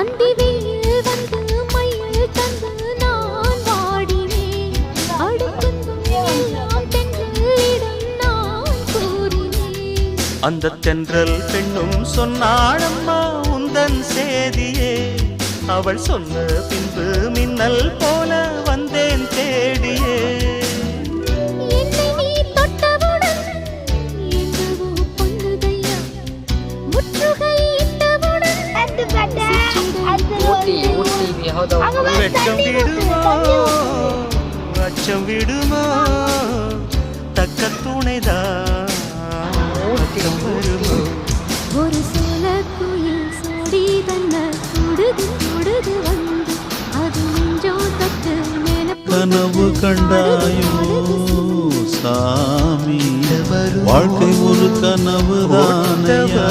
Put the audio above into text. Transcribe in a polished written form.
அந்தி வெயில் வந்து மயில் தந்து நான் வாடினேன். அடுக்கும் எல்லாம் தென்றலிடம் நான் கூறினேன். அந்த தென்றல் பெண்ணும் சொன்னாளம்மா உந்தன் சேதியே. அவள் சொன்ன பின்பு மின்னல் போல வந்தேன் தேடியே. என்னை நீ தொட்டவுடன் எங்கவோ பொன்னுதையா, முற்றுகையிட்டவுடன் வெட்கம் விடுமோ அச்சம் விடுமோ தக்க துணைதான் வருமோ. ஒரு சோல குயில் சோடி தன்ன சுடுது சுடுது வந்து அது நெஞ்சோ தொட்டு கனவு கண்டாயோ சாமி, வாழ்க்கை ஒரு கனவு தானையா.